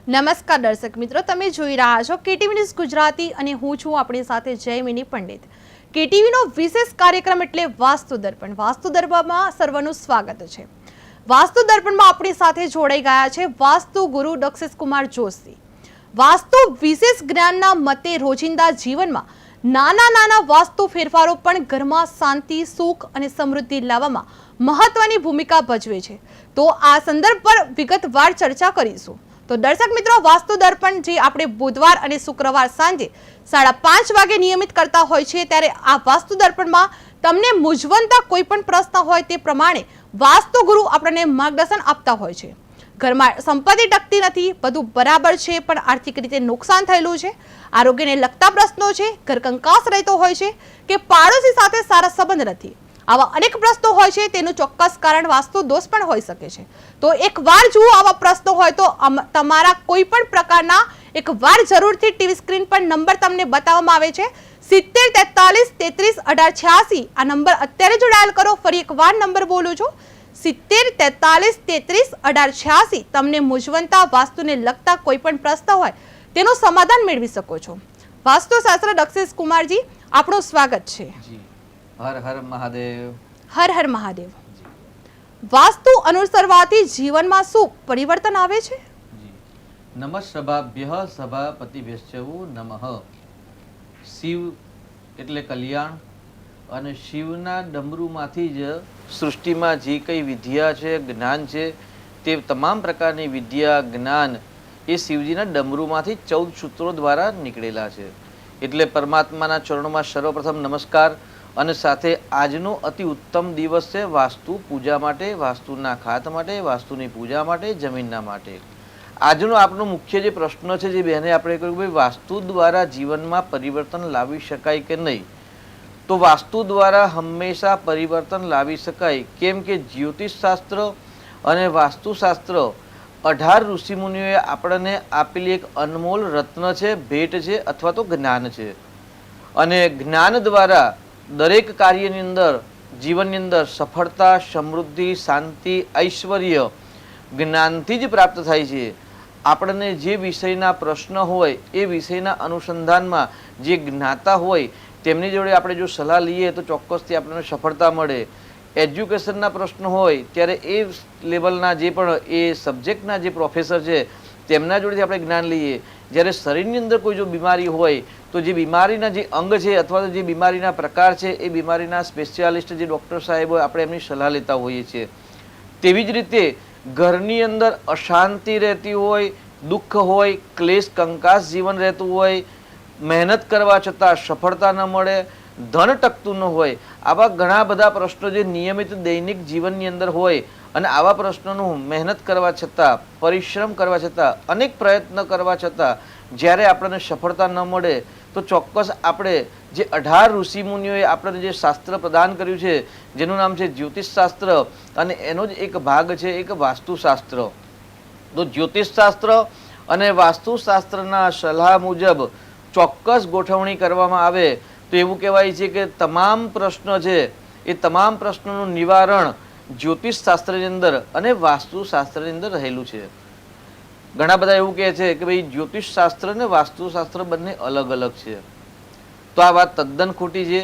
નમસ્કાર દર્શક મિત્રો, તમે જોઈ રહ્યા છો કેટીવી ન્યૂઝ ગુજરાતી અને હું છું આપણી સાથે જયમિની પંડિત। કેટીવીનો વિશેષ કાર્યક્રમ એટલે વાસ્તુ દર્પણ। વાસ્તુ દર્પણમાં સર્વનું સ્વાગત છે। વાસ્તુ દર્પણમાં આપણી સાથે જોડાઈ ગયા છે વાસ્તુ ગુરુ દક્ષેશ કુમાર જોશી। વાસ્તુ વિશેષ જ્ઞાનના મતે રોજિંદા જીવનમાં નાના વાસ્તુ ફેરફારો પણ ઘરમાં શાંતિ, સુખ અને સમૃદ્ધિ લાવવામાં મહત્વની ભૂમિકા ભજવે છે। તો આ સંદર્ભ પર વિગતવાર ચર્ચા કરીશું। તો દર્શક મિત્રો, વાસ્તુ દર્પણ જે આપણે બુધવાર અને શુક્રવાર સાંજે 5:30 વાગે નિયમિત કરતા હોય છે, ત્યારે આ વાસ્તુ દર્પણમાં તમને મૂંઝવણતા કોઈ પણ પ્રશ્ન હોય તે પ્રમાણે વાસ્તુ ગુરુ આપણને માર્ગદર્શન આપતા હોય છે। ઘરમાં સંપત્તિ ટકતી નથી, બધું બરાબર છે પણ આર્થિક રીતે નુકસાન થયેલું છે, આરોગ્યને લગતા પ્રશ્નો છે, ઘર કંકાસ રહેતો હોય છે કે પાડોશી સાથે સારા સંબંધ નથી, આવા અનેક પ્રશ્નો હોય છે। તેનું ચોક્કસ કારણ વાસ્તુ દોષ પણ હોઈ શકે છે। તો એકવાર જો આવા પ્રશ્નો હોય તો તમારા કોઈ પણ પ્રકારના એકવાર જરૂરથી ટીવી સ્ક્રીન પર નંબર તમને બતાવવામાં આવે છે 70 43 33 18 86। આ નંબર અત્યારે જો ડાયલ કરો, ફરી એકવાર નંબર બોલું છું 70 43 33 18 86। તમને મૂંઝવણતા વાસ્તુને લગતા કોઈ પણ પ્રશ્ન હોય તેનું સમાધાન મેળવી શકો છો। વાસ્તુશાસ્ત્ર દક્ષેશ કુમારજી, આપણું સ્વાગત છે। હર હર મહાદેવ। હર હર મહાદેવ। વાસ્તુ અનુસરવાથી જીવનમાં શું પરિવર્તન આવે છે? નમઃ સભાભ્યઃ સભાપતિભ્યશ્ચ નમઃ। શિવ એટલે કલ્યાણ, અને શિવના ડમરૂમાંથી જ સૃષ્ટિમાં જે કંઈ વિદ્યા છે, જ્ઞાન છે, તે તમામ પ્રકારની વિદ્યા, જ્ઞાન એ શિવજીના ડમરૂમાંથી 14 સૂત્રો દ્વારા નીકળેલા છે। એટલે પરમાત્માના ચરણોમાં સર્વપ્રથમ નમસ્કાર। અને સાથે આજનો અતિ ઉત્તમ દિવસ છે વાસ્તુ પૂજા માટે, વાસ્તુના ખાત માટે, વાસ્તુની પૂજા માટે, જમીનના માટે। આજનો આપણો મુખ્ય જે પ્રશ્ન છે, જે બહેને આપણે કહ્યું ભાઈ વાસ્તુ દ્વારા જીવનમાં પરિવર્તન લાવી શકાય કે નહીં, તો વાસ્તુ દ્વારા હંમેશા પરિવર્તન લાવી શકાય। કેમ કે જ્યોતિષશાસ્ત્ર અને વાસ્તુશાસ્ત્ર 18 ઋષિમુનિઓએ આપણને આપેલી એક અનમોલ રત્ન છે, ભેટ છે, અથવા તો જ્ઞાન છે। અને જ્ઞાન દ્વારા દરેક કાર્યની અંદર, જીવનની અંદર સફળતા, સમૃદ્ધિ, શાંતિ, ઐશ્વર્ય જ્ઞાનથી જ પ્રાપ્ત થાય છે। આપણને જે વિષયના પ્રશ્ન હોય એ વિષયના અનુસંધાનમાં જે જ્ઞાતા હોય તેમની જોડે આપણે જો સલાહ લઈએ તો ચોક્કસથી આપણને સફળતા મળે। એજ્યુકેશનના પ્રશ્ન હોય ત્યારે એ લેવલના જે પણ એ સબ્જેક્ટના જે પ્રોફેસર છે તેમના જોડેથી આપણે જ્ઞાન લઈએ। જ્યારે શરીરની અંદર કોઈ જો બીમારી હોય તો જે બીમારીના જે અંગ છે અથવા તો જે બીમારીના પ્રકાર છે એ બીમારીના સ્પેશિયાલિસ્ટ જે ડૉક્ટર સાહેબ હોય આપણે એમની સલાહ લેતા હોઈએ છીએ। તેવી જ રીતે ઘરની અંદર અશાંતિ રહેતી હોય, દુઃખ હોય, ક્લેશ કંકાસ જીવન રહેતું હોય, મહેનત કરવા છતાં સફળતા ન મળે, ધન ટકતું ન હોય, આવા ઘણા બધા પ્રશ્નો જે નિયમિત દૈનિક જીવનની અંદર હોય અને આવા પ્રશ્નોનું મહેનત કરવા છતાં, પરિશ્રમ કરવા છતાં, અનેક પ્રયત્ન કરવા છતાં જ્યારે આપણને સફળતા ન મળે તો ચોક્કસ આપણે જે 18 ઋષિમુનિઓએ આપણને જે શાસ્ત્ર પ્રદાન કર્યું છે જેનું નામ છે જ્યોતિષશાસ્ત્ર, અને એનો જ એક ભાગ છે એક વાસ્તુશાસ્ત્ર। તો જ્યોતિષશાસ્ત્ર અને વાસ્તુશાસ્ત્રના સલાહ મુજબ ચોક્કસ ગોઠવણી કરવામાં આવે તો એવું કહેવાય છે કે તમામ પ્રશ્ન છે એ તમામ પ્રશ્નોનું નિવારણ જ્યોતિષશાસ્ત્રની અંદર અને વાસ્તુશાસ્ત્રની અંદર રહેલું છે। ઘણા બધા એવું કહે છે કે ભાઈ જ્યોતિષશાસ્ત્ર અને વાસ્તુશાસ્ત્ર બંને અલગ અલગ છે, તો આ વાત તદ્દન ખોટી છે।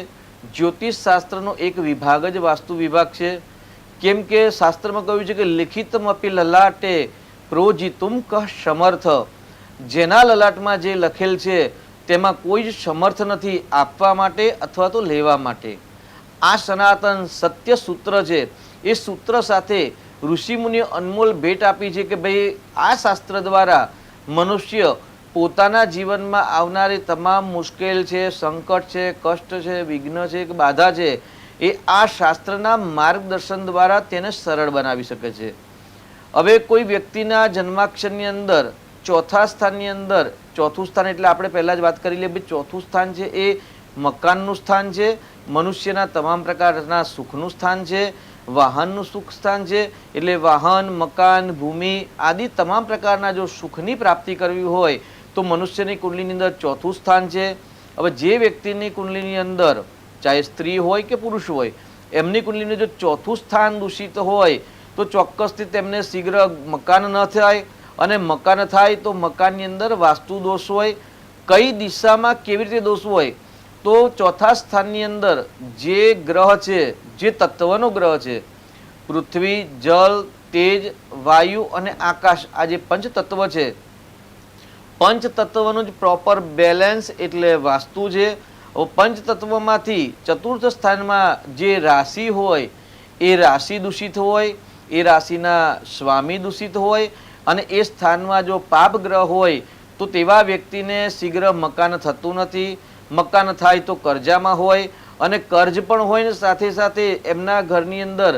જ્યોતિષશાસ્ત્રનો એક વિભાગ જ વાસ્તુ વિભાગ છે। કેમ કે શાસ્ત્રમાં કહ્યું છે કે લિખિતમ અપી લલાટે પ્રોજિતુમ કહ સમર્થ। જેના લલાટમાં જે લખેલ છે તેમાં કોઈ જ સમર્થ નથી આપવા માટે અથવા તો લેવા માટે। આ સનાતન સત્ય સૂત્ર છે। એ સૂત્ર સાથે ઋષિમુનિએ અનમોલ ભેટ આપી છે કે ભાઈ આ શાસ્ત્ર દ્વારા મનુષ્ય પોતાના જીવનમાં આવનારી તમામ મુશ્કેલ છે, સંકટ છે, કષ્ટ છે, વિઘ્ન છે કે બાધા છે એ આ શાસ્ત્રના માર્ગદર્શન દ્વારા તેને સરળ બનાવી શકે છે। હવે કોઈ વ્યક્તિના જન્માક્ષરની અંદર ચોથા સ્થાનની અંદર, ચોથું સ્થાન એટલે આપણે પહેલાં જ વાત કરી લઈએ ભાઈ ચોથું સ્થાન છે એ મકાનનું સ્થાન છે, મનુષ્યના તમામ પ્રકારના સુખનું સ્થાન છે, વાહનનું સુખ સ્થાન છે। એટલે વાહન, મકાન, ભૂમિ આદિ તમામ પ્રકારના જો સુખની પ્રાપ્તિ કરવી હોય તો મનુષ્યની કુંડલીની અંદર ચોથું સ્થાન છે। હવે જે વ્યક્તિની કુંડલીની અંદર ચાહે સ્ત્રી હોય કે પુરુષ હોય, એમની કુંડલીનું જો ચોથું સ્થાન દૂષિત હોય તો ચોક્કસથી તેમને શીઘ્ર મકાન ન થાય અને મકાન થાય તો મકાનની અંદર વાસ્તુ દોષ હોય, કઈ દિશામાં કેવી રીતે દોષ હોય, તો ચોથા સ્થાનની અંદર જે ગ્રહ છે, જે તત્વનો ગ્રહ છે, પૃથ્વી, જલ, તેજ, વાયુ અને આકાશ, આ જે પંચ તત્વ છે, પંચ તત્વનું જ પ્રોપર બેલેન્સ એટલે વાસ્તુ છે. પંચ તત્વમાંથી ચતુર્થ સ્થાનમાં જે રાશિ હોય એ રાશિ દૂષિત હોય, એ રાશિના સ્વામી દૂષિત હોય અને એ સ્થાનમાં જો પાપ ગ્રહ હોય તો તેવા વ્યક્તિને શીઘ્ર મકાન થતું નથી. મકાન થાય તો કર્જામાં હોય અને કર્જ પણ હોય ને સાથે સાથે એમના ઘરની અંદર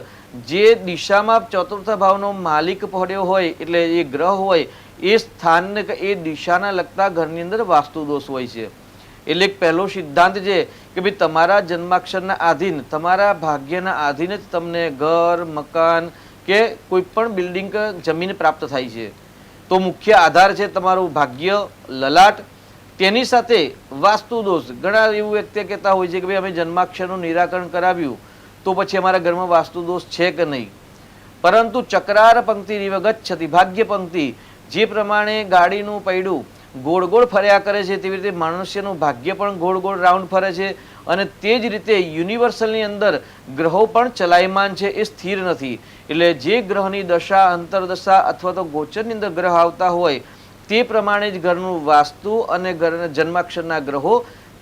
જે દિશામાં ચતુર્થ ભાવનો માલિક પડ્યો હોય એટલે એ ગ્રહ હોય એ સ્થાનને એ દિશાના લગતા ઘરની અંદર વાસ્તુ દોષ હોય છે. એટલે એક પહેલો સિદ્ધાંત છે કે ભાઈ તમારા જન્માક્ષરના આધીન, તમારા ભાગ્યના આધીન જ તમને ઘર, મકાન કે કોઈ પણ બિલ્ડિંગ જમીન પ્રાપ્ત થાય છે. તો મુખ્ય આધાર છે તમારું ભાગ્ય, લલાટ, તેની સાથે વાસ્તુ દોષ. ઘણા એવું વ્યક્તિ કહેતા હોય છે કે ભાઈ અમે જન્માક્ષરનું નિરાકરણ કરાવ્યું તો પછી અમારા ઘરમાં વાસ્તુ દોષ છે કે નહીં. પરંતુ ચક્રાર પંક્તિ રીવગચ્છતિ, ભાગ્ય પંક્તિ, જે પ્રમાણે ગાડીનું પૈડું ગોળ ગોળ ફર્યા કરે છે તેવી રીતે મનુષ્યનું ભાગ્ય પણ ગોળ ગોળ રાઉન્ડ ફરે છે અને તે જ રીતે યુનિવર્સલની અંદર ગ્રહો પણ ચલાયમાન છે, એ સ્થિર નથી. એટલે જે ગ્રહની દશા, અંતરદશા અથવા તો ગોચરની અંદર ગ્રહ આવતા હોય તે પ્રમાણે જ ઘરનું વાસ્તુ અને ઘરના જન્માક્ષરના ગ્રહો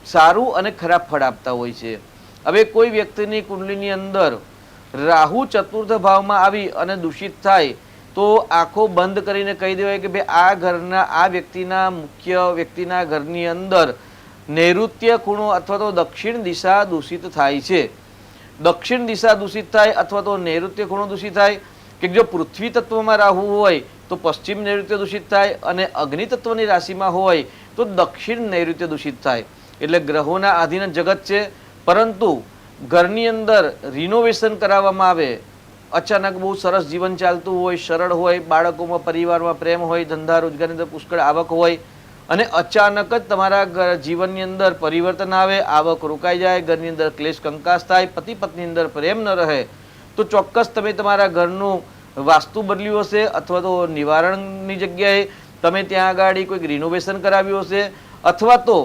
સારું અને ખરાબ ફળ આપતા હોય છે. હવે કોઈ વ્યક્તિની કુંડલીની અંદર રાહુ ચતુર્થ ભાવમાં આવી અને દૂષિત થાય તો આંખો બંધ કરીને કહી દેવાય કે ભાઈ આ ઘરના આ વ્યક્તિના મુખ્ય વ્યક્તિના ઘરની અંદર નૈઋત્ય ખૂણો અથવા તો દક્ષિણ દિશા દૂષિત થાય છે. દક્ષિણ દિશા દૂષિત થાય અથવા તો નૈઋત્ય ખૂણો દૂષિત થાય કે જો પૃથ્વી તત્વમાં રાહુ હોય તો પશ્ચિમ નૈઋત્ય દૂષિત થાય અને અગ્નિ તત્વની રાશિમાં હોય તો દક્ષિણ નૈઋત્ય દૂષિત થાય. એટલે ગ્રહોના આધીન જગત છે. પરંતુ ઘરની અંદર રિનોવેશન કરાવવામાં આવે, અચાનક બહુ સરસ જીવન ચાલતું હોય, સરળ હોય, બાળકોમાં પરિવારમાં પ્રેમ હોય, ધંધા રોજગારની અંદર પુષ્કળ આવક હોય અને અચાનક જ તમારા જીવનની અંદર પરિવર્તન આવે, આવક રોકાઈ જાય, ઘરની અંદર ક્લેશ કંકાસ થાય, પતિ પત્ની અંદર પ્રેમ ન રહે, તો ચોક્કસ તમે તમારા ઘરનું વાસ્તુ બદલ્યું હશે અથવા તો નિવારણની જગ્યાએ તમે ત્યાં આગળ કોઈક રિનોવેશન કરાવ્યું હશે અથવા તો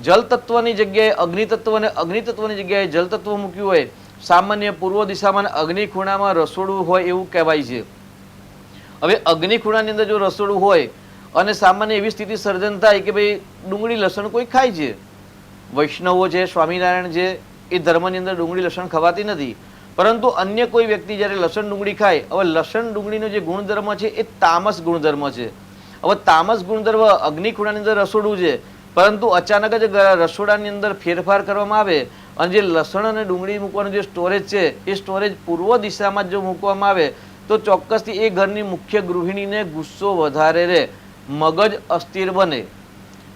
જલ તત્વની જગ્યાએ અગ્નિ તત્વ અને અગ્નિ તત્વની જગ્યાએ જલ તત્વ મૂક્યું હોય. સામાન્ય પૂર્વ દિશામાં અગ્નિ ખૂણામાં રસોડું હોય એવું કહેવાય છે. હવે અગ્નિ ખૂણાની અંદર જો રસોડું હોય અને સામાન્ય એવી સ્થિતિ સર્જન થાય કે ભાઈ ડુંગળી લસણ કોઈ ખાય છે, વૈષ્ણવો છે, સ્વામિનારાયણ છે, એ ધર્મની અંદર ડુંગળી લસણ ખવાતી નથી, પરંતુ અન્ય કોઈ વ્યક્તિ જ્યારે લસણ ડુંગળી ખાય, હવે લસણ ડુંગળીનો જે ગુણધર્મ છે એ તામસ ગુણધર્મ છે. હવે તામસ ગુણધર્મ અગ્નિ ખૂણાની અંદર રસોડું છે, પરંતુ અચાનક જ રસોડાની અંદર ફેરફાર કરવામાં આવે અને જે લસણ અને ડુંગળી મૂકવાનું જે સ્ટોરેજ છે એ સ્ટોરેજ પૂર્વ દિશામાં જો મૂકવામાં આવે તો ચોક્કસથી એ ઘરની મુખ્ય ગૃહિણીને ગુસ્સો વધારે રહે, મગજ અસ્થિર બને.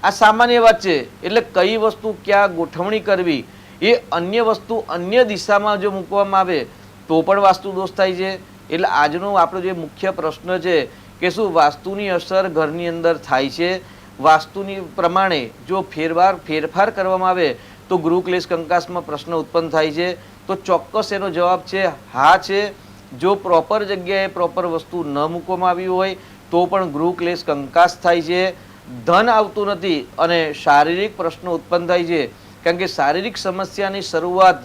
આ સામાન્ય વાત છે. એટલે કઈ વસ્તુ ક્યાં ગોઠવણી કરવી એ અન્ય વસ્તુ અન્ય દિશામાં જો મૂકવામાં આવે તો પણ વાસ્તુ દોષ થાય છે. એટલે આજનો આપણો જે મુખ્ય પ્રશ્ન છે કે શું વાસ્તુની અસર ઘરની અંદર થાય છે? વાસ્તુની પ્રમાણે જો ફેરફાર કરવામાં આવે તો ગૃહ ક્લેશ કંકાસમાં પ્રશ્ન ઉત્પન્ન થાય છે. તો ચોક્કસ એનો જવાબ છે હા છે. જો પ્રોપર જગ્યાએ પ્રોપર વસ્તુ ન મૂકવામાં આવી હોય તો પણ ગૃહ ક્લેશ કંકાસ થાય છે, ધન આવતું નથી અને શારીરિક પ્રશ્નો ઉત્પન્ન થાય છે. કારણ કે શારીરિક સમસ્યાની શરૂઆત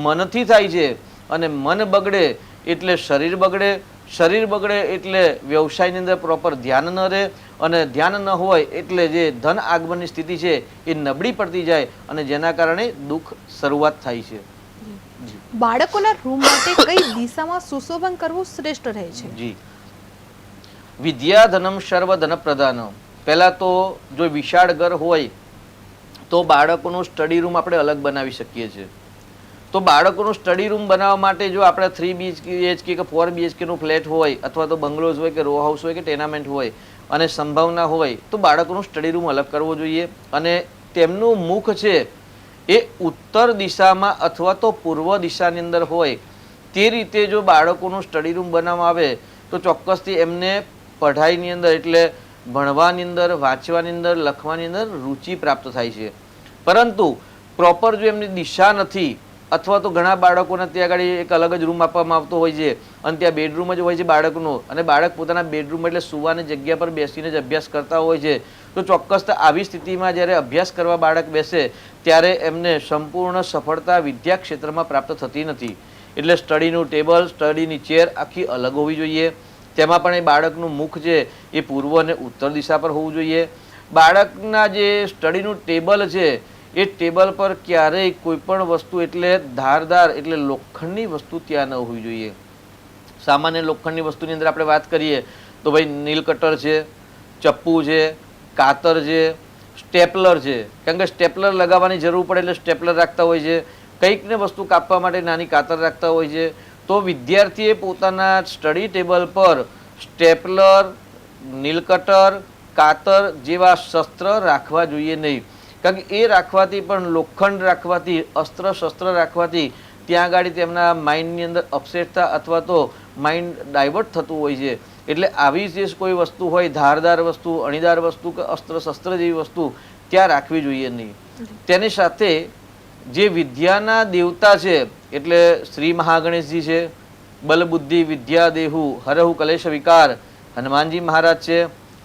મનથી થાય છે અને મન બગડે એટલે શરીર બગડે, શરીર બગડે એટલે વ્યવસાયની અંદર પ્રોપર ધ્યાન ન રહે અને ધ્યાન ન હોય એટલે જે ધન આગમનની સ્થિતિ છે એ નબળી પડતી જાય અને જેના કારણે દુઃખ શરૂઆત થાય છે. બાળકોના રૂમ માટે કઈ દિશામાં સુશોભન કરવું શ્રેષ્ઠ રહે છે? જી, વિદ્યા ધનમ સર્વ ધન પ્રધાન. પહેલા તો જો વિશાળ ઘર હોય તો બાળકોનું સ્ટડી રૂમ આપણે અલગ બનાવી શકીએ છીએ. તો બાળકોનું સ્ટડી રૂમ બનાવવા માટે જો આપણે 3 BHK કે 4 BHK નું ફ્લેટ હોય અથવા તો બંગલોઝ હોય કે રો હાઉસ હોય કે ટેનામેન્ટ હોય અને સંભાવના હોય તો બાળકોનું સ્ટડી રૂમ અલગ કરવો જોઈએ અને તેમનું મુખ છે એ ઉત્તર દિશામાં અથવા તો પૂર્વ દિશાની અંદર હોય તે રીતે જો બાળકોનું સ્ટડી રૂમ બનાવવામાં આવે તો ચોક્કસથી એમને પઢાઈની અંદર એટલે ભણવાની અંદર, વાંચવાની અંદર, લખવાની અંદર રુચિ પ્રાપ્ત થાય છે. પરંતુ પ્રોપર જો એમની દિશા નથી અથવા તો ઘણા બાળકોને ત્યાં આગળ એક અલગ જ રૂમ આપવામાં આવતો હોય છે અને ત્યાં બેડરૂમ જ હોય છે બાળકનો, અને બાળક પોતાના બેડરૂમ એટલે સુવાની જગ્યા પર બેસીને જ અભ્યાસ કરતા હોય છે. તો ચોક્કસ આવી સ્થિતિમાં જ્યારે અભ્યાસ કરવા બાળક બેસે ત્યારે એમને સંપૂર્ણ સફળતા વિદ્યા ક્ષેત્રમાં પ્રાપ્ત થતી નથી. એટલે સ્ટડીનું ટેબલ, સ્ટડીની ચેર આખી અલગ હોવી જોઈએ. તેમાં પણ એ બાળકનું મુખ છે એ પૂર્વ અને ઉત્તર દિશા પર હોવું જોઈએ. બાળકના જે સ્ટડીનું ટેબલ છે એ ટેબલ પર ક્યારેય કોઈ પણ વસ્તુ એટલે ધારદાર એટલે લોખંડની વસ્તુ ત્યાં ન હોવી જોઈએ. સામાન્ય લોખંડની વસ્તુની અંદર આપણે વાત કરીએ તો ભાઈ નીલ કટર છે, ચપ્પુ છે, કાતર છે, સ્ટેપલર છે. કારણ કે સ્ટેપલર લગાવવાની જરૂર પડે એટલે સ્ટેપલર રાખતા હોય છે. કંઈક ને વસ્તુ કાપવા માટે નાની કાતર રાખતા હોય છે. તો વિદ્યાર્થીએ પોતાના સ્ટડી ટેબલ પર સ્ટેપલર, નીલ કટર, કાતર જેવા શસ્ત્ર રાખવા જોઈએ નહીં. કારણ કે એ રાખવાથી પણ લોખંડ રાખવાથી, અસ્ત્ર શસ્ત્ર રાખવાથી ત્યાં આગળ તેમના માઇન્ડની અંદર અપસેટતા અથવા તો માઇન્ડ ડાયવર્ટ થતું હોય છે. એટલે આવી જે કોઈ વસ્તુ હોય, ધારદાર વસ્તુ, અણીદાર વસ્તુ કે અસ્ત્ર શસ્ત્ર જેવી વસ્તુ ત્યાં રાખવી જોઈએ નહીં. તેની સાથે જે વિદ્યાના દેવતા છે એટલે શ્રી મહાગણેશજી છે, બલબુદ્ધિ વિદ્યા દેહુ હરહુ કલેશ વિકાર હનુમાનજી મહારાજ છે,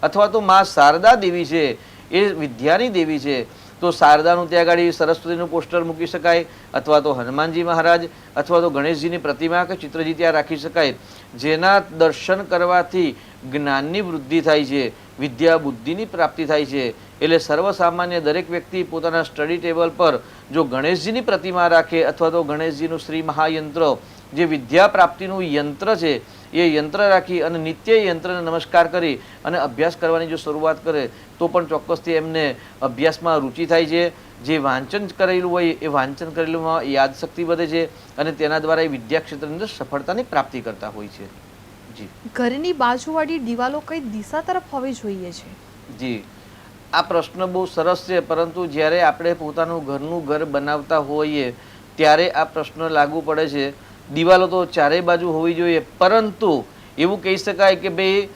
અથવા તો મા શારદા દેવી છે એ વિદ્યાની દેવી છે. તો શારદાનું ત્યાં આગળ સરસ્વતીનું પોસ્ટર મૂકી શકાય, અથવા તો હનુમાનજી મહારાજ અથવા તો ગણેશજીની પ્રતિમા કે ચિત્રજી ત્યાં રાખી શકાય. જેના દર્શન કરવાથી જ્ઞાનની વૃદ્ધિ થાય છે, વિદ્યા બુદ્ધિની પ્રાપ્તિ થાય છે. એટલે સર્વસામાન્ય દરેક વ્યક્તિ પોતાના સ્ટડી ટેબલ પર જો ગણેશજીની પ્રતિમા રાખે અથવા તો ગણેશજીનું શ્રી મહાયંત્ર જે વિદ્યા પ્રાપ્તિનું યંત્ર છે એ યંત્ર રાખી અને નિત્ય યંત્રને નમસ્કાર કરી અને અભ્યાસ કરવાની જો શરૂઆત કરે તો પણ ચોક્કસથી એમને અભ્યાસમાં રુચિ થાય છે. જે વાંચન કરેલું હોય એ વાંચન કરેલુંમાં યાદશક્તિ વધે છે અને તેના દ્વારા એ વિદ્યા ક્ષેત્રની અંદર સફળતાની પ્રાપ્તિ કરતા હોય છે. જી, ઘરની બાજુવાળી દિવાલો કઈ દિશા તરફ હોવી જોઈએ છે? જી, આ પ્રશ્ન બહુ સરસ છે, પરંતુ જ્યારે આપણે પોતાનું ઘરનું ઘર બનાવતા હોઈએ ત્યારે આ પ્રશ્ન લાગુ પડે છે. દિવાલો તો ચારેય બાજુ હોવી જોઈએ, પરંતુ એવું કહી શકાય કે ભાઈ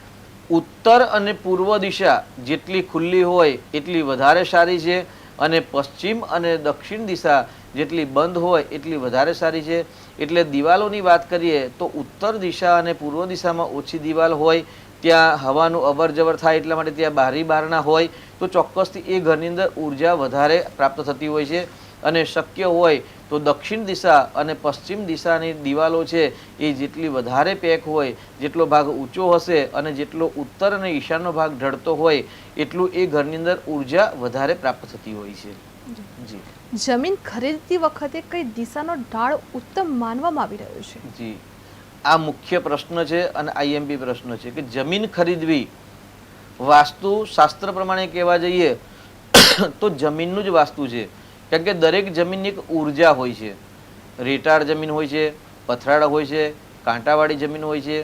ઉત્તર અને પૂર્વ દિશા જેટલી ખુલ્લી હોય એટલી વધારે સારી છે, અને પશ્ચિમ અને દક્ષિણ દિશા જેટલી બંધ હોય એટલી વધારે સારી છે. એટલે દિવાલોની વાત કરીએ તો ઉત્તર દિશા અને પૂર્વ દિશામાં ઓછી દિવાલ હોય, ત્યાં હવાનું અવર જવર થાય એટલા માટે ત્યાં બારી બારણા હોય તો ચોક્કસથી એ ઘરની અંદર ઉર્જા વધારે પ્રાપ્ત થતી હોય છે. અને શક્ય હોય તો દક્ષિણ દિશા અને પશ્ચિમ દિશાની દિવાલો છે એ જેટલી વધારે પેક હોય, જેટલો ભાગ ઊંચો હશે અને જેટલો ઉત્તર અને ઈશાનનો ભાગ ઢળતો હોય એટલું એ ઘરની અંદર ઉર્જા વધારે પ્રાપ્ત થતી હોય છે. જી, જમીન ખરીદતી વખતે કઈ દિશાનો ઢાળ ઉત્તમ માનવામાં આવી રહ્યો છે? જી, આ મુખ્ય પ્રશ્ન છે અને આઈએમપી પ્રશ્ન છે કે જમીન ખરીદવી વાસ્તુ શાસ્ત્ર પ્રમાણે કહેવા જઈએ તો જમીનનું જ વાસ્તુ છે. કારણ કે દરેક જમીનની એક ઉર્જા હોય છે. રેટાળ જમીન હોય છે, પથરાળ હોય છે, કાંટાવાળી જમીન હોય છે,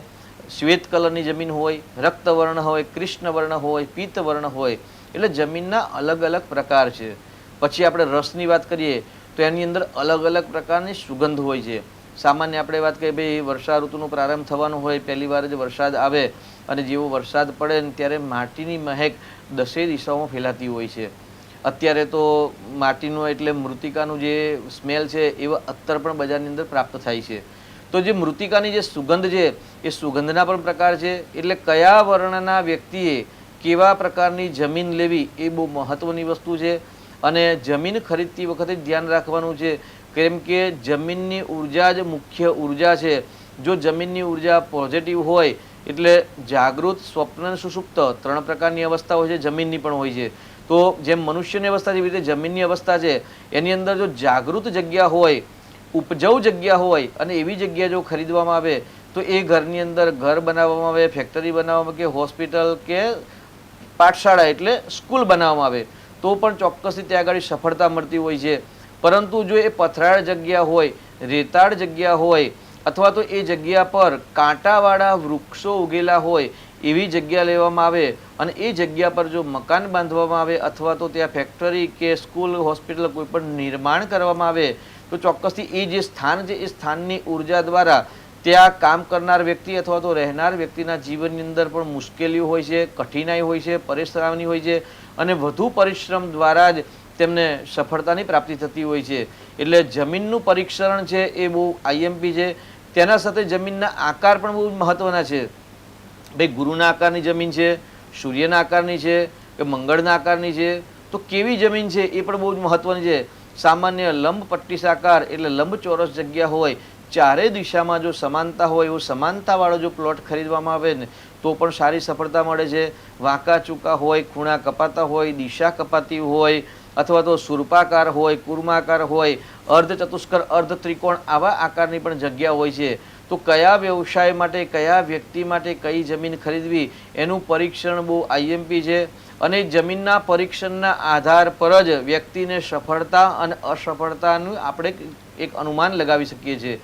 શ્વેત કલરની જમીન હોય, રક્તવર્ણ હોય, કૃષ્ણવર્ણ હોય, પિત્તવર્ણ હોય. એટલે જમીનના અલગ અલગ પ્રકાર છે. પછી આપણે રસની વાત કરીએ તો એની અંદર અલગ અલગ પ્રકારની સુગંધ હોય છે. સામાન્ય આપણે વાત કરીએ ભાઈ વર્ષા ઋતુનો પ્રારંભ થવાનો હોય, પહેલી વાર જ વરસાદ આવે અને જેવો વરસાદ પડે ને ત્યારે માટીની મહેક દસેય દિશાઓમાં ફેલાતી હોય છે. અત્યારે તો માટીનું એટલે મૃતિકાનું જે સ્મેલ છે એવા અત્તર પણ બજારની અંદર પ્રાપ્ત થાય છે. તો જે મૃતિકાની જે સુગંધ છે એ સુગંધના પણ પ્રકાર છે. એટલે કયા વર્ણના વ્યક્તિએ કેવા પ્રકારની જમીન લેવી એ બહુ મહત્વની વસ્તુ છે. અને જમીન ખરીદતી વખતે ધ્યાન રાખવાનું છે, કેમ કે જમીનની ઉર્જા જ મુખ્ય ઉર્જા છે. જો જમીનની ઉર્જા પોઝિટિવ હોય એટલે જાગૃત, સ્વપ્ન, સુષુપ્ત ત્રણ પ્રકારની અવસ્થા હોય છે, જમીનની પણ હોય છે. તો જેમ મનુષ્યની અવસ્થા જેવી રીતે જમીનની અવસ્થા છે, એની અંદર જો જાગૃત જગ્યા હોય, ઉપજાઉ જગ્યા હોય અને એવી જગ્યા જો ખરીદવામાં આવે તો એ ઘરની અંદર ઘર બનાવવામાં આવે, ફેક્ટરી બનાવવામાં કે હોસ્પિટલ કે પાઠશાળા એટલે સ્કૂલ બનાવવામાં આવે તો પણ ચોક્કસથી ત્યાં આગળ સફળતા મળતી હોય છે. પરંતુ જો એ પથરાળ જગ્યા હોય, રેતાળ જગ્યા હોય અથવા તો એ જગ્યા પર કાંટાવાળા વૃક્ષો ઉગેલા હોય એવી જગ્યા લેવામાં આવે અને એ જગ્યા પર જો મકાન બાંધવામાં આવે અથવા તો ત્યાં ફેક્ટરી કે સ્કૂલ, હોસ્પિટલ કોઈ પણ નિર્માણ કરવામાં આવે તો ચોક્કસથી એ જે સ્થાન છે એ સ્થાનની ઉર્જા દ્વારા ત્યાં કામ કરનાર વ્યક્તિ અથવા તો રહેનાર વ્યક્તિના જીવનની અંદર પણ મુશ્કેલીઓ હોય છે, કઠિનાઈ હોય છે, પરેશાની હોય છે અને વધુ પરિશ્રમ દ્વારા જ તેમને સફળતાની પ્રાપ્તિ થતી હોય છે. એટલે જમીનનું પરીક્ષણ છે એ બહુ આઈએમપી છે. તેના સાથે જમીનના આકાર પણ બહુ મહત્વના છે. ભાઈ ગુરુના આકારની જમીન છે, સૂર્યના આકારની છે કે મંગળના આકારની છે, તો કેવી જમીન છે એ પણ બહુ જ મહત્વની છે. સામાન્ય લંબ પટ્ટીસાકાર એટલે લંબચોરસ જગ્યા હોય, ચારે દિશામાં જો સમાનતા હોય એવો સમાનતાવાળો જો પ્લોટ ખરીદવામાં આવે ને તો પણ સારી સફળતા મળે છે. વાંકા ચૂકા હોય, ખૂણા કપાતા હોય, દિશા કપાતી હોય, અથવા તો સુરપાકાર હોય, કુર્માકાર હોય, અર્ધ ચતુષ્કર, અર્ધ ત્રિકોણ આવા આકારની પણ જગ્યા હોય છે. તો કયા વ્યવસાય માટે, કયા વ્યક્તિ માટે કઈ જમીન ખરીદવી એનું પરીક્ષણ બહુ આઈએમપી છે. અને જમીનના પરીક્ષણના આધાર પર જ વ્યક્તિને સફળતા અને અસફળતાનું આપણે એક અનુમાન લગાવી શકીએ છીએ.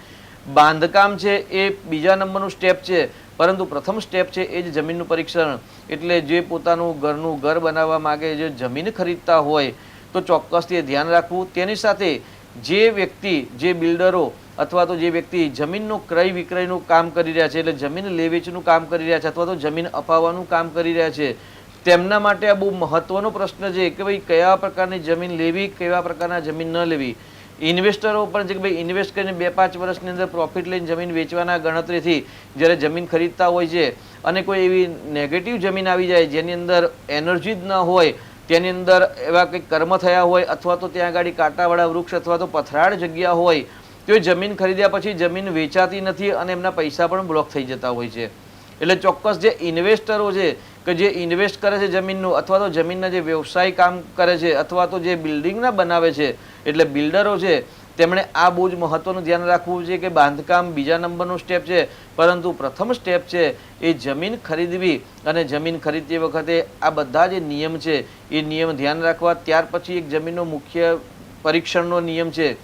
બાંધકામ છે એ બીજા નંબરનું સ્ટેપ છે, પરંતુ પ્રથમ સ્ટેપ છે એ જ જમીનનું પરીક્ષણ. એટલે જે પોતાનું ઘર બનાવવા માગે, જે જમીન ખરીદતા હોય તો ચોક્કસથી ધ્યાન રાખવું. તેની સાથે જે વ્યક્તિ, જે બિલ્ડરો અથવા તો જે વ્યક્તિ જમીનનું ક્રય વિક્રયનું કામ કરી રહ્યા છે, એટલે જમીન લે વેચનું કામ કરી રહ્યા છે અથવા તો જમીન અપાવવાનું કામ કરી રહ્યા છે, તેમના માટે આ બહુ મહત્વનો પ્રશ્ન છે કે ભાઈ કયા પ્રકારની જમીન લેવી, કેવા પ્રકારના જમીન ન લેવી. ઇન્વેસ્ટરો પણ છે કે ભાઈ ઇન્વેસ્ટ કરીને 2-5 વર્ષની અંદર પ્રોફિટ લઈને જમીન વેચવાના ગણતરીથી જ્યારે જમીન ખરીદતા હોય છે અને કોઈ એવી નેગેટિવ જમીન આવી જાય જેની અંદર એનર્જી જ ન હોય, તેની અંદર એવા કંઈક કર્મ થયા હોય અથવા તો ત્યાં આગળ કાંટાવાળા વૃક્ષ અથવા તો પથરાળ જગ્યા હોય, તો એ જમીન ખરીદ્યા પછી જમીન વેચાતી નથી અને એમના પૈસા પણ બ્લોક થઈ જતા હોય છે. એટલે ચોક્કસ જે ઇન્વેસ્ટરો છે કે જે ઇન્વેસ્ટ કરે છે જમીનનું, અથવા તો જમીનના જે વ્યવસાય કામ કરે છે અથવા તો જે બિલ્ડિંગના બનાવે છે, એટલે બિલ્ડરો છે, તેમણે આ બહુ જ મહત્વનું ધ્યાન રાખવું છે કે બાંધકામ બીજા નંબરનું સ્ટેપ છે, પરંતુ પ્રથમ સ્ટેપ છે એ જમીન ખરીદવી. અને જમીન ખરીદતી વખતે આ બધા જે નિયમ છે એ નિયમ ધ્યાન રાખવા. ત્યાર પછી એક જમીનનો મુખ્ય પરીક્ષણનો નિયમ છે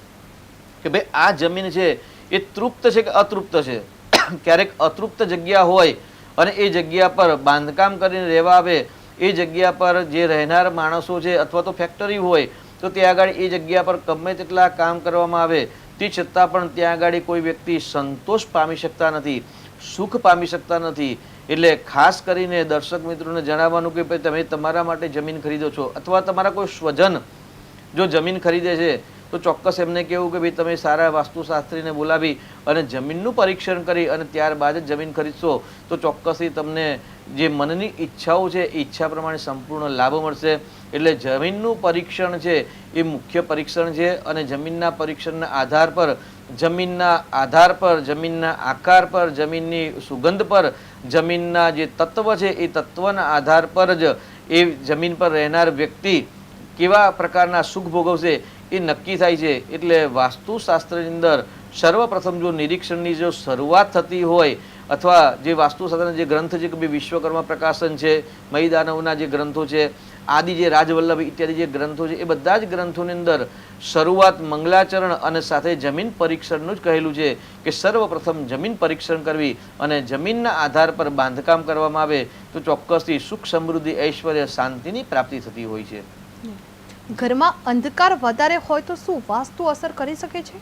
કે ભાઈ આ જમીન છે એ તૃપ્ત છે કે અતૃપ્ત છે. ક્યારેક અતૃપ્ત જગ્યા હોય અને એ જગ્યા પર બાંધકામ કરીને રહેવા આવે, એ જગ્યા પર જે રહેનાર માણસો છે અથવા તો ફેક્ટરી હોય તો ત્યાં આગળ એ જગ્યા પર ગમે તેટલા કામ કરવામાં આવે તે છતાં પણ ત્યાં આગળ કોઈ વ્યક્તિ સંતોષ પામી શકતા નથી, સુખ પામી શકતા નથી. એટલે ખાસ કરીને દર્શક મિત્રોને જણાવવાનું કે ભાઈ તમે તમારા માટે જમીન ખરીદો છો અથવા તમારા કોઈ સ્વજન જો જમીન ખરીદે છે તો ચોક્કસ એમને કહેવું કે ભાઈ તમે સારા વાસ્તુશાસ્ત્રીને બોલાવી અને જમીનનું પરીક્ષણ કરી અને ત્યારબાદ જ જમીન ખરીદશો તો ચોક્કસથી તમને જે મનની ઈચ્છાઓ છે એ ઈચ્છા પ્રમાણે સંપૂર્ણ લાભ મળશે. એટલે જમીનનું પરીક્ષણ છે એ મુખ્ય પરીક્ષણ છે. અને જમીનના પરીક્ષણના આધાર પર, જમીનના આકાર પર, જમીનની સુગંધ પર, જમીનના જે તત્વ છે એ તત્વના આધાર પર જ એ જમીન પર રહેનાર વ્યક્તિ કેવા પ્રકારના સુખ ભોગવશે એ નક્કી થાય છે. એટલે વાસ્તુશાસ્ત્રની અંદર સર્વપ્રથમ જો નિરીક્ષણની જો શરૂઆત થતી હોય અથવા જે વાસ્તુશાસ્ત્રના જે ગ્રંથ છે કે ભાઈ વિશ્વકર્મા પ્રકાશન છે, મહીદાનવના જે ગ્રંથો છે, આદિ જે રાજવલ્લભ ઇત્યાદિ જે ગ્રંથો છે, એ બધા જ ગ્રંથોની અંદર શરૂઆત મંગલાચરણ અને સાથે જમીન પરીક્ષણનું જ કહેલું છે કે સર્વપ્રથમ જમીન પરીક્ષણ કરવી અને જમીનના આધાર પર બાંધકામ કરવામાં આવે તો ચોક્કસથી સુખ, સમૃદ્ધિ, ઐશ્વર્ય, શાંતિની પ્રાપ્તિ થતી હોય છે. ઘરમાં અંધકાર વધારે હોય તો શું વાસ્તુ અસર કરી શકે છે?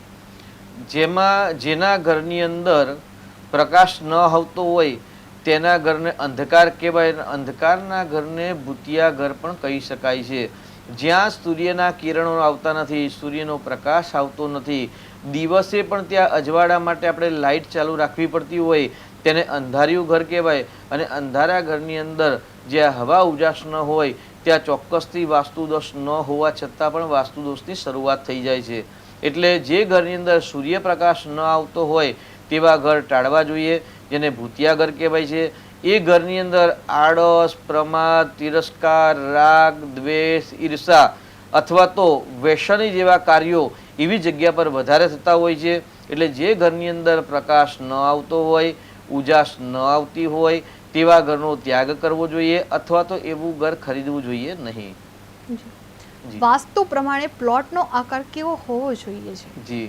જેના ઘરની અંદર પ્રકાશ ન આવતો હોય તેના ઘરને અંધકાર કહેવાય. અંધકારના ઘરને ભૂતિયા ઘર પણ કહી શકાય છે. જ્યાં સૂર્યના કિરણો આવતા નથી, સૂર્યનો પ્રકાશ આવતો નથી, દિવસે પણ ત્યાં અજવાળા માટે આપણે લાઇટ ચાલુ રાખવી પડતી હોય તેને અંધારિયું ઘર કહેવાય. અને અંધારા ઘરની અંદર જ્યાં હવા ઉજાસ ન હોય ત્યાં ચોક્કસથી વાસ્તુદોષ ન હોવા છતાં પણ વાસ્તુદોષની શરૂઆત થઈ જાય છે. એટલે જે ઘરની અંદર સૂર્યપ્રકાશ ન આવતો હોય તેવા ઘર ટાળવા જોઈએ, જેને ભૂતિયા ઘર કહેવાય છે. એ ઘરની અંદર આળસ, પ્રમાદ, તિરસ્કાર, રાગ, દ્વેષ, ઈર્ષા અથવા તો વ્યસની જેવા કાર્યો એવી જગ્યા પર વધારે થતા હોય છે. એટલે જે ઘરની અંદર પ્રકાશ ન આવતો હોય, ઉજાસ ન આવતી હોય તેવા ઘરનો ત્યાગ કરવો જોઈએ અથવા તો એવું ઘર ખરીદવું જોઈએ નહીં. વાસ્તુ પ્રમાણે પ્લોટનો આકાર કેવો હોવો જોઈએ છે? જી,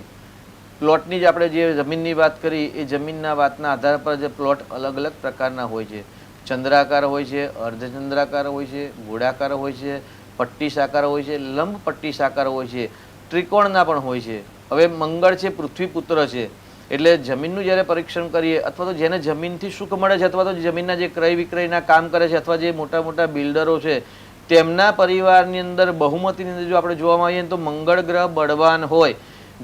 પ્લોટની જ આપણે જે જમીનની વાત કરી એ જમીનના વાતના આધાર પર જે પ્લોટ અલગ અલગ પ્રકારના હોય છે. ચંદ્રાકાર હોય છે, અર્ધચંદ્રાકાર હોય છે, ગોળાકાર હોય છે, પટ્ટી સાકાર હોય છે, લંબ પટ્ટી સાકાર હોય છે, ત્રિકોણના પણ હોય છે. હવે મંગળ છે, પૃથ્વી પુત્ર છે. એટલે જમીનનું જ્યારે પરીક્ષણ કરીએ અથવા તો જેને જમીનથી સુખ મળે છે અથવા તો જમીનના જે ક્રય વિક્રયના કામ કરે છે અથવા જે મોટા મોટા બિલ્ડરો છે તેમના પરિવારની અંદર બહુમતીની અંદર જો આપણે જોવામાં આવીએ તો મંગળ ગ્રહ બળવાન હોય,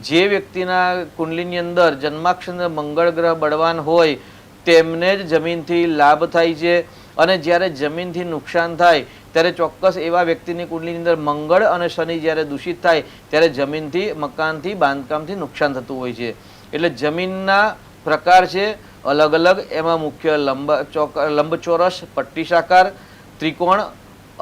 જે વ્યક્તિના કુંડલીની અંદર જન્માક્ષર મંગળ ગ્રહ બળવાન હોય તેમને જ જમીનથી લાભ થાય છે. અને જ્યારે જમીનથી નુકસાન થાય ત્યારે ચોક્કસ એવા વ્યક્તિની કુંડલીની અંદર મંગળ અને શનિ જ્યારે દૂષિત થાય ત્યારે જમીનથી, મકાનથી, બાંધકામથી નુકસાન થતું હોય છે. એટલે જમીનના પ્રકાર છે અલગ અલગ. એમાં મુખ્ય લંબચોરસ, પટ્ટીસાકાર, ત્રિકોણ,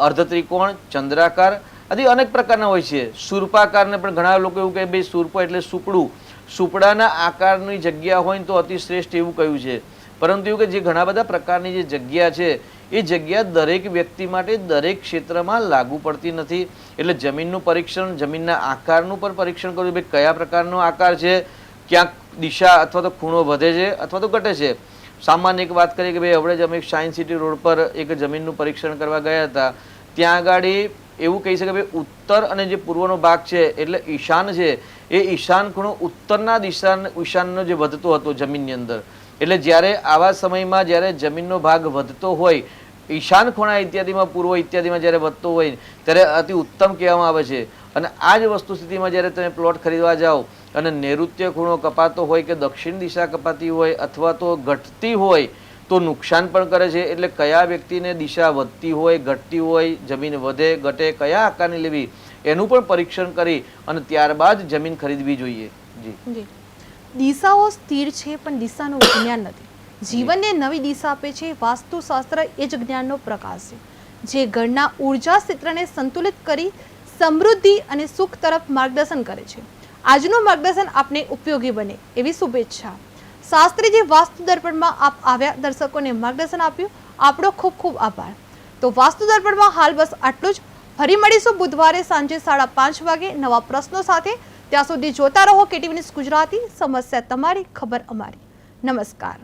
અર્ધ ત્રિકોણ, ચંદ્રાકાર આદિ અનેક પ્રકારના હોય છે. સુરપાકારને પણ ઘણા લોકો એવું કહે ભાઈ સુરપો એટલે સુપડું, સુપડાના આકારની જગ્યા હોય તો અતિ શ્રેષ્ઠ એવું કહ્યું છે. પરંતુ એવું કે જે ઘણા બધા પ્રકારની જે જગ્યા છે એ જગ્યા દરેક વ્યક્તિ માટે દરેક ક્ષેત્રમાં લાગુ પડતી નથી. એટલે જમીનનું પરીક્ષણ, જમીનના આકારનું પણ પરીક્ષણ કરવું, ભાઈ કયા પ્રકારનો આકાર છે, ક્યાંક દિશા અથવા તો ખૂણો વધે છે અથવા તો ઘટે છે. સામાન્ય એક વાત કરીએ કે ભાઈ હવે જ અમે સાયન્સ સિટી રોડ પર એક જમીનનું પરીક્ષણ કરવા ગયા હતા. ત્યાં આગળ એવું કહી શકે ભાઈ ઉત્તર અને જે પૂર્વનો ભાગ છે એટલે ઈશાન છે એ ઈશાન ખૂણો ઉત્તરના ઈશાનનો જે વધતો હતો જમીનની અંદર. એટલે જ્યારે આવા સમયમાં જ્યારે જમીનનો ભાગ વધતો હોય, ઈશાન ખૂણા ઇત્યાદિમાં, પૂર્વ ઇત્યાદિમાં જ્યારે વધતો હોય ત્યારે અતિ ઉત્તમ કહેવામાં આવે છે. અને આ જ વસ્તુ સ્થિતિમાં જ્યારે તમે પ્લોટ ખરીદવા જાઓ અને નૈઋત્ય ખૂણો કપાતો હોય કે દક્ષિણ દિશા કપાતી હોય અથવા તો ઘટતી હોય તો નુકસાન પણ કરે છે. એટલે કયા વ્યક્તિને દિશા વધતી હોય, ઘટતી હોય, જમીન વધે ઘટે, કયા આકારની લેવી એનું પણ પરીક્ષણ કરી અને ત્યારબાદ જમીન ખરીદવી જોઈએ. જી, દિશાઓ સ્થિર છે પણ દિશાનું વિજ્ઞાન નથી. જીવનને નવી દિશા આપે છે. વાસ્તુશાસ્ત્ર એ જ જ્ઞાનનો પ્રકાશ છે જે ઘરના ઉર્જા ક્ષેત્રને સંતુલિત કરી સમૃદ્ધિ અને સુખ તરફ માર્ગદર્શન કરે છે. આજનું માર્ગદર્શન આપને ઉપયોગી બને એવી શુભેચ્છા. શાસ્ત્રીજી વાસ્તુ દર્પણમાં આપ આવ્યા, દર્શકોને માર્ગદર્શન આપ્યું. આપણો ખૂબ ખૂબ આભાર. તો વાસ્તુ દર્પણમાં હાલ બસ આટલું જ. ફરી મળીશું બુધવારે સાંજે 5:30 વાગે નવા પ્રશ્નો સાથે. ત્યાં સુધી જોતા રહો KTV ન્યૂઝ ગુજરાતી. સમસ્યા તમારી, ખબર અમારી. નમસ્કાર.